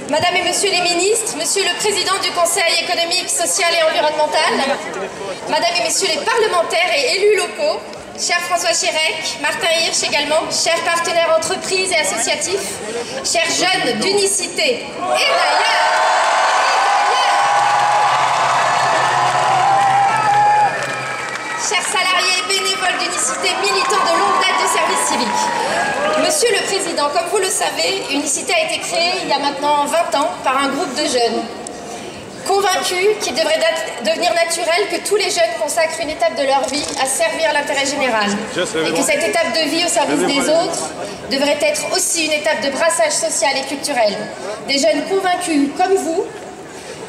Madame et Monsieur les ministres, Monsieur le Président du Conseil économique, social et environnemental, Madame et Messieurs les parlementaires et élus locaux, cher François Chérec, Martin Hirsch également, chers partenaires entreprises et associatifs, chers jeunes d'Unicité et d'ailleurs, chers salariés et bénévoles d'Unicité, militants de longue date du service civique. Monsieur le Président, comme vous le savez, Unicité a été créée il y a maintenant 20 ans par un groupe de jeunes convaincus qu'il devrait devenir naturel que tous les jeunes consacrent une étape de leur vie à servir l'intérêt général et que cette étape de vie au service des autres devrait être aussi une étape de brassage social et culturel. Des jeunes convaincus, comme vous,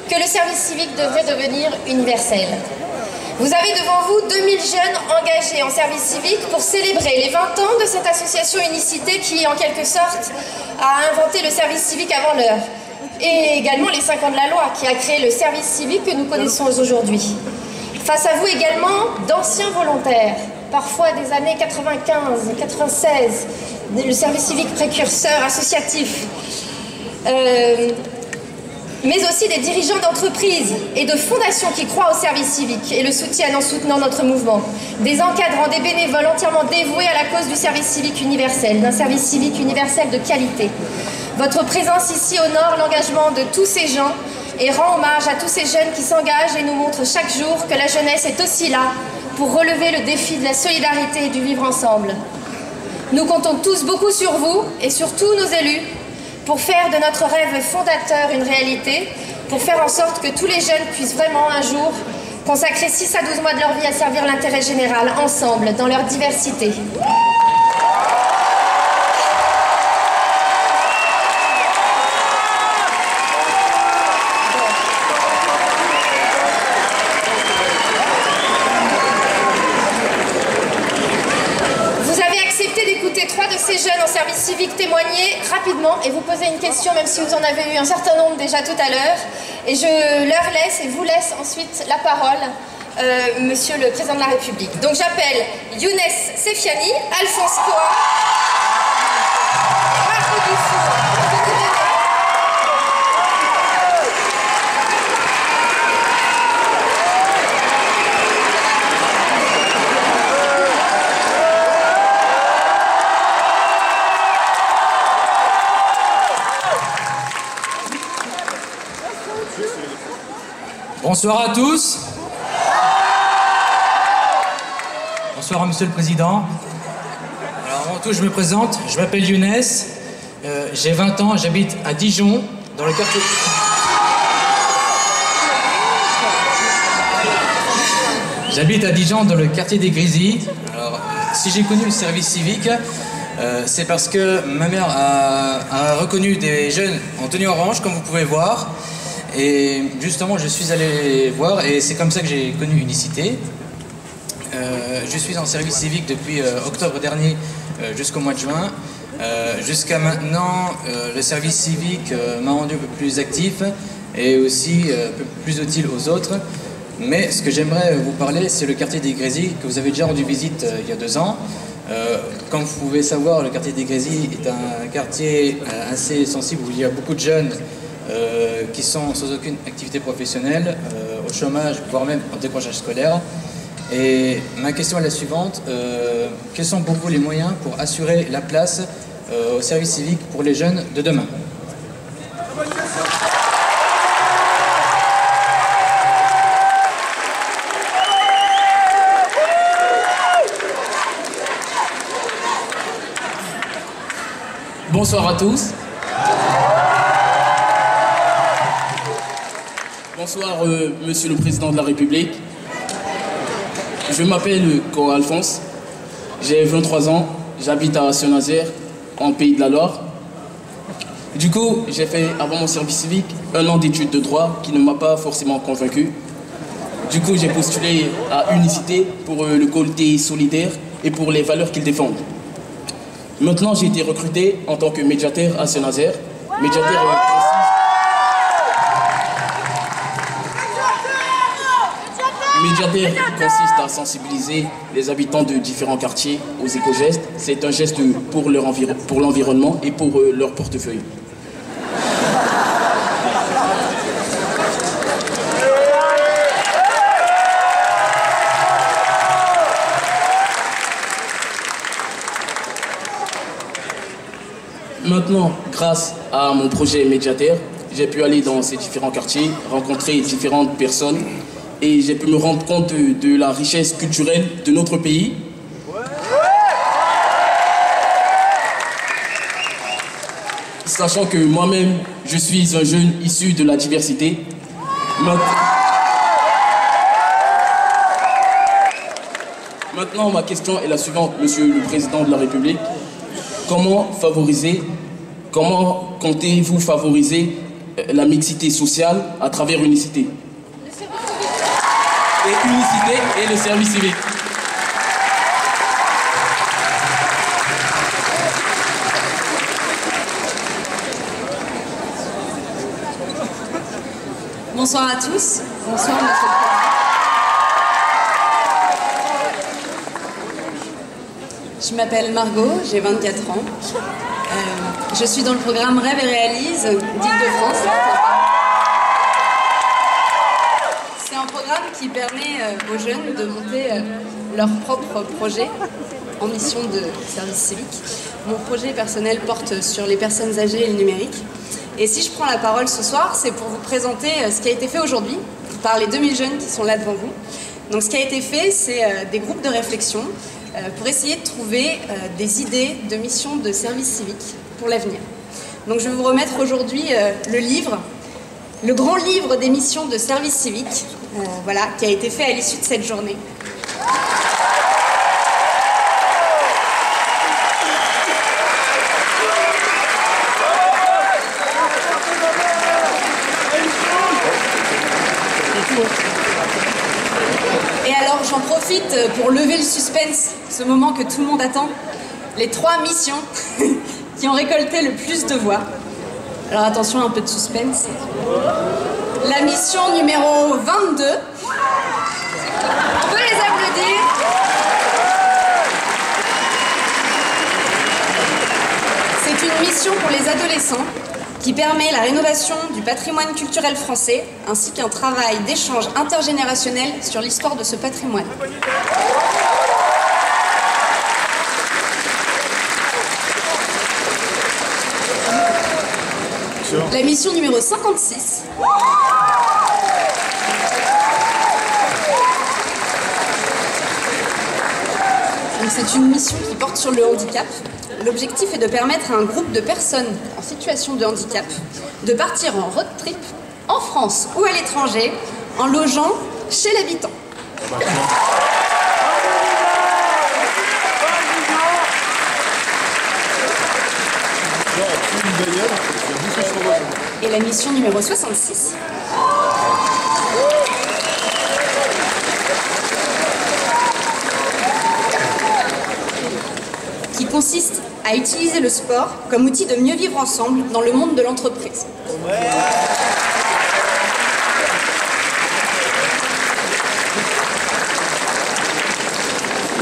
que le service civique devrait devenir universel. Vous avez devant vous 2000 jeunes engagés en service civique pour célébrer les 20 ans de cette association Unicité qui, en quelque sorte, a inventé le service civique avant l'heure. Et également les 5 ans de la loi qui a créé le service civique que nous connaissons aujourd'hui. Face à vous également, d'anciens volontaires, parfois des années 95, 96, le service civique précurseur associatif, mais aussi des dirigeants d'entreprises et de fondations qui croient au service civique et le soutiennent en soutenant notre mouvement. Des encadrants, des bénévoles entièrement dévoués à la cause du service civique universel, d'un service civique universel de qualité. Votre présence ici honore l'engagement de tous ces gens et rend hommage à tous ces jeunes qui s'engagent et nous montrent chaque jour que la jeunesse est aussi là pour relever le défi de la solidarité et du vivre ensemble. Nous comptons tous beaucoup sur vous et sur tous nos élus pour faire de notre rêve fondateur une réalité, pour faire en sorte que tous les jeunes puissent vraiment un jour consacrer 6 à 12 mois de leur vie à servir l'intérêt général, ensemble, dans leur diversité. Ces jeunes en service civique témoigner rapidement et vous poser une question, même si vous en avez eu un certain nombre déjà tout à l'heure. Et je leur laisse et vous laisse ensuite la parole, Monsieur le Président de la République. Donc j'appelle Younes Sefiani, Alphonse Koa, Marco Dufour. Bonsoir à tous. Bonsoir à Monsieur le Président. Alors avant tout, je me présente. Je m'appelle Younes. J'ai 20 ans. J'habite à Dijon, dans le quartier. J'habite à Dijon, dans le quartier des Grisilles. Alors, si j'ai connu le service civique, c'est parce que ma mère a reconnu des jeunes en tenue orange, comme vous pouvez voir. Et justement, je suis allé voir et c'est comme ça que j'ai connu Unicité. Je suis en service civique depuis octobre dernier jusqu'au mois de juin. Jusqu'à maintenant, le service civique m'a rendu un peu plus actif et aussi un peu plus utile aux autres. Mais ce que j'aimerais vous parler, c'est le quartier des Grisilles que vous avez déjà rendu visite il y a 2 ans. Comme vous pouvez savoir, le quartier des Grisilles est un quartier assez sensible où il y a beaucoup de jeunes qui sont sans aucune activité professionnelle, au chômage, voire même en décrochage scolaire. Et ma question est la suivante, quels sont pour vous les moyens pour assurer la place au service civique pour les jeunes de demain? Bonsoir à tous. Bonsoir, Monsieur le Président de la République. Je m'appelle Koa Alphonse, j'ai 23 ans, j'habite à Saint-Nazaire, en Pays de la Loire. Du coup, j'ai fait, avant mon service civique, 1 an d'études de droit qui ne m'a pas forcément convaincu. Du coup, j'ai postulé à Unicité pour le côté solidaire et pour les valeurs qu'ils défendent. Maintenant, j'ai été recruté en tant que médiateur à Saint-Nazaire. Médiateur consiste à sensibiliser les habitants de différents quartiers aux éco-gestes. C'est un geste pour l'environnement et pour leur portefeuille. Maintenant, grâce à mon projet médiataire, j'ai pu aller dans ces différents quartiers, rencontrer différentes personnes et j'ai pu me rendre compte de la richesse culturelle de notre pays. Sachant que moi-même, je suis un jeune issu de la diversité. Maintenant, ma question est la suivante, Monsieur le Président de la République. Comment comptez-vous favoriser la mixité sociale à travers Unicité? Et Unicité et le service civique. Bonsoir à tous. Bonsoir, monsieur le Président. Je m'appelle Margot, j'ai 24 ans. Je suis dans le programme Rêve et Réalise d'Île-de-France. C'est un programme qui permet aux jeunes de monter leur propre projet en mission de service civique. Mon projet personnel porte sur les personnes âgées et le numérique. Et si je prends la parole ce soir, c'est pour vous présenter ce qui a été fait aujourd'hui par les 2000 jeunes qui sont là devant vous. Donc ce qui a été fait, c'est des groupes de réflexion pour essayer de trouver des idées de missions de service civique pour l'avenir. Donc je vais vous remettre aujourd'hui le livre, le grand livre des missions de service civique, voilà, qui a été fait à l'issue de cette journée. Et alors j'en profite pour lever le suspense, ce moment que tout le monde attend, les 3 missions qui ont récolté le plus de voix. Alors attention, un peu de suspense. La mission numéro 22, on peut les applaudir. C'est une mission pour les adolescents qui permet la rénovation du patrimoine culturel français, ainsi qu'un travail d'échange intergénérationnel sur l'histoire de ce patrimoine. La mission numéro 56. C'est une mission qui porte sur le handicap. L'objectif est de permettre à un groupe de personnes en situation de handicap de partir en road trip en France ou à l'étranger en logeant chez l'habitant. Et la mission numéro 66. Qui consiste à utiliser le sport comme outil de mieux vivre ensemble dans le monde de l'entreprise.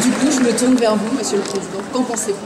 Du coup, je me tourne vers vous, Monsieur le Président. Qu'en pensez-vous?